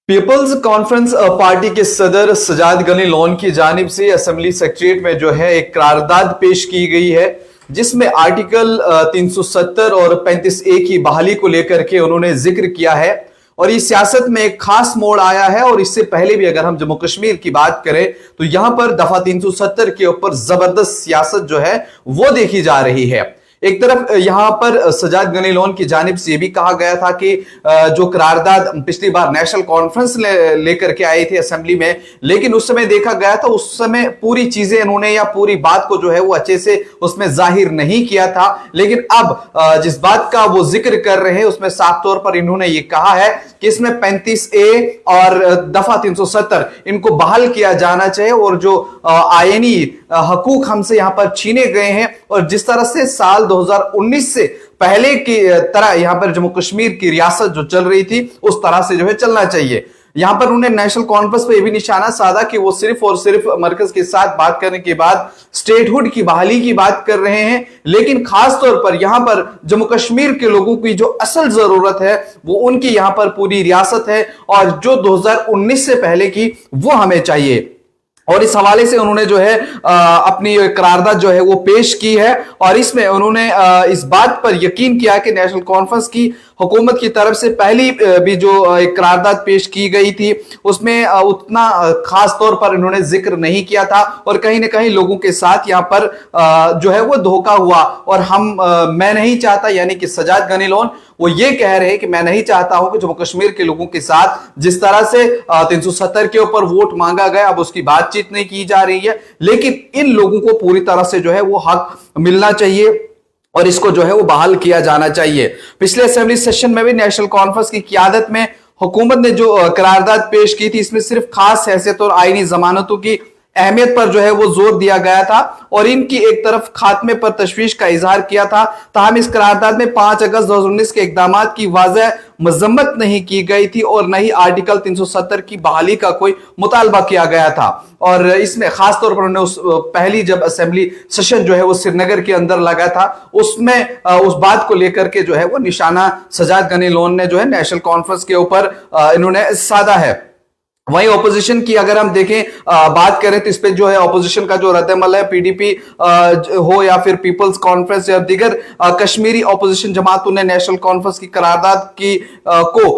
Peoples conference party के सदर Sajjad Ghani loan की जानिब से असेंबली सेक्रेटरीट में जो है एक करारदाद पेश की गई है, जिसमें आर्टिकल 370 और 35A की बहाली को लेकर के उन्होंने जिक्र किया है। और इस सियासत में एक खास मोड़ आया है। और इससे पहले भी अगर हम जम्मू कश्मीर की बात करें तो यहां पर दफा 370 के ऊपर जबरदस्त सियासत जो है वो देखी जा रही है। एक तरफ यहां पर सजाद गनी लोन की जानिब से भी कहा गया था कि जो करारदाद पिछली बार नेशनल कॉन्फ्रेंस लेकर के आए थे असेंबली में, लेकिन उस समय देखा गया था उस समय पूरी चीजें इन्होंने या पूरी बात को जो है वो अच्छे से उसमें जाहिर नहीं किया था। लेकिन अब जिस बात का वो जिक्र कर रहे हैं उसमें साफ तौर पर इन्होंने ये कहा है कि इसमें 35A और दफा 370 इनको बहाल किया जाना चाहिए। और जो आईनी हकूक हमसे यहां पर छीने गए हैं और जिस तरह से साल 2019 से पहले की तरह यहां पर जम्मू कश्मीर की रियासत जो चल रही थी उस तरह से जो है चलना चाहिए। यहां पर उन्होंने नेशनल कॉन्फ्रेंस पे भी निशाना साधा कि वो सिर्फ और सिर्फ मरकज के साथ बात करने के बाद स्टेटहुड की बहाली की बात कर रहे हैं। लेकिन खास तौर पर यहां पर जम्मू कश्मीर के लोगों की जो असल जरूरत है वो उनकी यहां पर पूरी रियासत है और जो 2019 से पहले की वो हमें चाहिए। और इस हवाले से उन्होंने जो है अपनी करारदाद जो है वो पेश की है। और इसमें उन्होंने इस बात पर यकीन किया कि नेशनल कॉन्फ्रेंस की हुकूमत की तरफ से पहली भी जो एक करारदाद पेश की गई थी उसमें उतना खास तौर पर इन्होंने जिक्र नहीं किया था और कहीं ना कहीं लोगों के साथ यहां पर जो है वो धोखा हुआ। और मैं नहीं चाहता, यानी कि सजाद गनी लोन वो ये कह रहे हैं कि मैं नहीं चाहता हूं कि जम्मू कश्मीर के लोगों के साथ जिस तरह से 370 के ऊपर वोट मांगा गया अब उसकी बातचीत नहीं की जा रही है, लेकिन इन लोगों को पूरी तरह से जो है वो हक मिलना चाहिए और इसको जो है वो बहाल किया जाना चाहिए। पिछले असेंबली सेशन में भी नेशनल कॉन्फ्रेंस की क़यादत में हुकूमत ने जो करारदाद पेश की थी इसमें सिर्फ खास हैसियत और आईनी जमानतों की अहमियत पर जो है वो जोर दिया गया था और इनकी एक तरफ खात्मे पर तशवीश का इजहार किया था। ताहम इस करारदाद में 5 अगस्त 2019 के इकदाम की वाज़ह मजम्मत नहीं की गई थी और न ही आर्टिकल 370 की बहाली का कोई मुतालबा किया गया था। और इसमें खास तौर पर उन्होंने उस पहली जब असेंबली सेशन जो है वो श्रीनगर के अंदर लगा था उसमें उस बात को लेकर के जो है वो निशाना सजाद गनी लोन ने जो है नेशनल कॉन्फ्रेंस के ऊपर इन्होंने साधा है। वहीं ऑपोजिशन की अगर हम देखें बात करें तो इस पे जो है ऑपोजिशन का जो रद्दमल है पीडीपी हो या फिर पीपल्स कॉन्फ्रेंस या दीगर कश्मीरी ऑपोजिशन जमातों ने नेशनल कॉन्फ्रेंस की करारदाद की को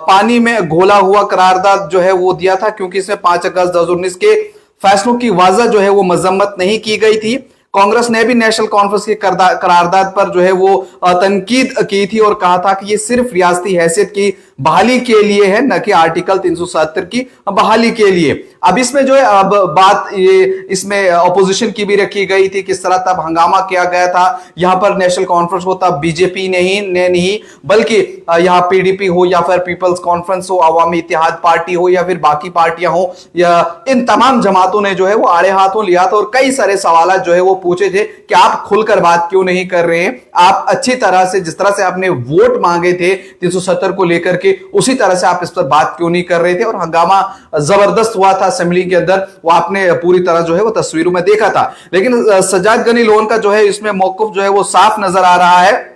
पानी में घोला हुआ करारदाद जो है वो दिया था, क्योंकि इसमें 5 अगस्त 2019 के फैसलों की वाज़ह जो है वो मजम्मत नहीं की गई थी। कांग्रेस ने भी नेशनल कॉन्फ्रेंस की करारदाद पर जो है वो तनकीद की थी और कहा था कि ये सिर्फ रियासती हैसियत की बहाली के लिए है, न कि आर्टिकल 370 की बहाली के लिए। अब इसमें जो है अब बात ये इसमें ऑपोजिशन की भी रखी गई थी, किस तरह तब हंगामा किया गया था। यहां पर नेशनल कॉन्फ्रेंस हो तब बीजेपी नहीं बल्कि यहां पीडीपी हो या फिर पीपल्स कॉन्फ्रेंस हो, अवामी इत्तेहाद पार्टी हो या फिर बाकी पार्टियां हो, या इन तमाम जमातों ने जो है वो आड़े हाथों लिया था और कई सारे सवाल जो है वो पूछे थे कि आप खुलकर बात क्यों नहीं कर रहे हैं। आप अच्छी तरह से जिस तरह से आपने वोट मांगे थे 370 को लेकर के उसी तरह से आप इस पर बात क्यों नहीं कर रहे थे। और हंगामा जबरदस्त हुआ था असेंबली के अंदर, वो आपने पूरी तरह जो है वो तस्वीरों में देखा था। लेकिन सजाद गनी लोन का जो है इसमें मौक़िफ़ जो है वो साफ नजर आ रहा है।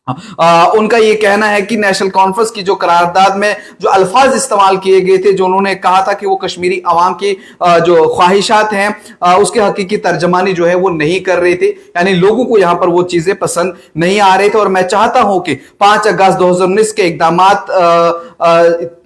उनका यह कहना है कि नेशनल कॉन्फ्रेंस की जो करारदाद में जो अल्फाज इस्तेमाल किए गए थे, जो उन्होंने कहा था कि वो कश्मीरी अवाम की जो ख्वाहिशात हैं उसके हकीकी तर्जमानी जो है वो नहीं कर रहे थे, यानी लोगों को यहां पर वो चीजें पसंद नहीं आ रहे थे। और मैं चाहता हूं कि 5 अगस्त 2019 के इकदाम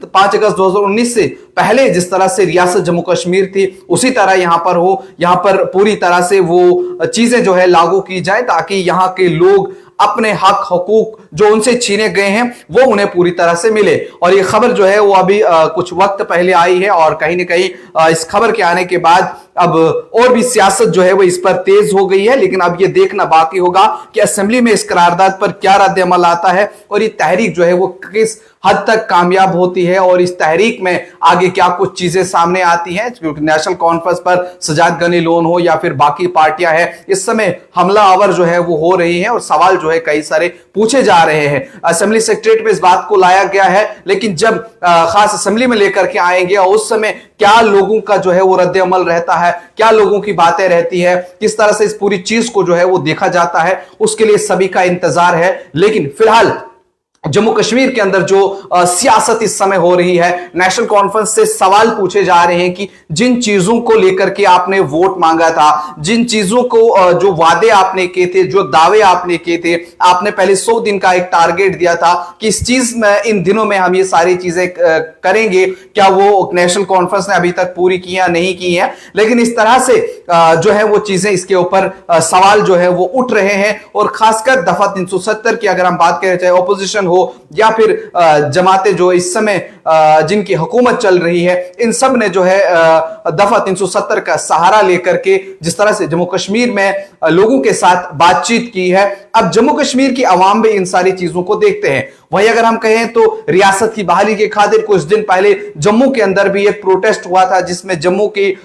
5 अगस्त 2019 से पहले जिस तरह से रियासत जम्मू कश्मीर थी उसी तरह यहां पर हो, यहां पर पूरी तरह से वो चीजें जो है लागू की जाए ताकि यहां के लोग अपने हक हकूक जो उनसे छीने गए हैं वो उन्हें पूरी तरह से मिले। और ये खबर जो है वो अभी कुछ वक्त पहले आई है और कहीं ना कहीं इस खबर के आने के बाद अब और भी सियासत जो है वो इस पर तेज हो गई है। लेकिन अब ये देखना बाकी होगा कि असेंबली में इस करारदाद पर क्या रद्द अमल आता है और ये तहरीक जो है वो किस हद तक कामयाब होती है और इस तहरीक में आगे क्या कुछ चीजें सामने आती हैं। क्योंकि नेशनल कॉन्फ्रेंस पर सजाद गनी लोन हो या फिर बाकी पार्टियां हैं, इस समय हमला आवर जो है वो हो रही है और सवाल जो है कई सारे पूछे जा रहे हैं। असेंबली सेक्रेटरीट में इस बात को लाया गया है, लेकिन जब खास असेंबली में लेकर के आएंगे और उस समय क्या लोगों का जो है वो रद्द अमल रहता है, क्या लोगों की बातें रहती है, किस तरह से इस पूरी चीज को जो है वो देखा जाता है, उसके लिए सभी का इंतजार है। लेकिन फिलहाल जम्मू कश्मीर के अंदर जो सियासत इस समय हो रही है, नेशनल कॉन्फ्रेंस से सवाल पूछे जा रहे हैं कि जिन चीजों को लेकर के आपने वोट मांगा था, जिन चीजों को जो वादे आपने किए थे, जो दावे आपने किए थे, आपने पहले 100 दिन का एक टारगेट दिया था कि इस चीज में इन दिनों में हम ये सारी चीजें करेंगे, क्या वो नेशनल कॉन्फ्रेंस ने अभी तक पूरी की या नहीं की है। लेकिन इस तरह से जो है वो चीजें, इसके ऊपर सवाल जो है वो उठ रहे हैं। और खासकर दफा 370 की अगर हम बात करें, चाहे ऑपोजिशन हो या फिर जमातें जो इस समय जिनकी हुकूमत चल रही है, इन सब ने जो है दफा 370 का सहारा लेकर के जिस तरह से जम्मू कश्मीर में लोगों के साथ बातचीत की है, अब जम्मू कश्मीर की आवाम भी इन सारी चीजों को देखते हैं। वही अगर हम कहें तो रियासत की बहाली के खातिर कुछ दिन पहले जम्मू के अंदर भी एक प्रोटेस्ट हुआ था, जिसमें जम्मू की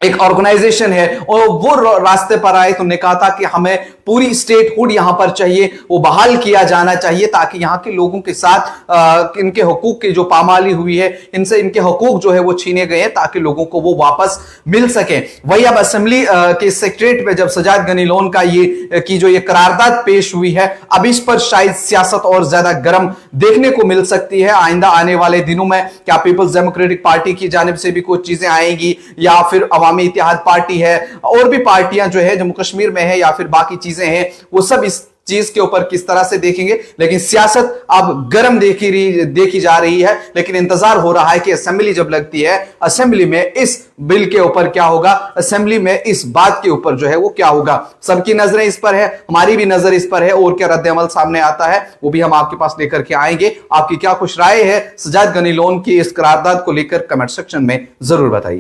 एक ऑर्गेनाइजेशन है और वो रास्ते पर आए, तुमने कहा था कि हमें पूरी स्टेटहुड यहां पर चाहिए, वो बहाल किया जाना चाहिए ताकि यहां के लोगों के साथ इनके हुकूक की जो पामाली हुई है, इनसे इनके हुकूक जो है वो छीने गए हैं ताकि लोगों को वो वापस मिल सके। वही अब असेंबली के सेक्रेटरीट में जब सजाद गनी लोन का ये करारदाद पेश हुई है, अब इस पर शायद सियासत और ज्यादा गर्म देखने को मिल सकती है। आइंदा आने वाले दिनों में क्या पीपल्स डेमोक्रेटिक पार्टी की जानिब से भी कुछ चीजें आएंगी, या फिर अवामी इत्तेहाद पार्टी है, और भी पार्टियां जो है जम्मू कश्मीर में है, या फिर बाकी चीजें हैं, वो सब इस चीज के ऊपर किस तरह से देखेंगे। लेकिन सियासत अब गर्म देखी जा रही है। लेकिन इंतजार हो रहा है कि असेंबली जब लगती है, असेंबली में इस बिल के ऊपर क्या होगा, असेंबली में इस बात के ऊपर जो है वो क्या होगा। सबकी नजरें इस पर है, हमारी भी नजर इस पर है, और क्या रद्द अमल सामने आता है वो भी हम आपके पास लेकर के आएंगे। आपकी क्या कुछ राय है सजाद गनी लोन की इस करारदाद को लेकर कमेंट सेक्शन में जरूर बताइए।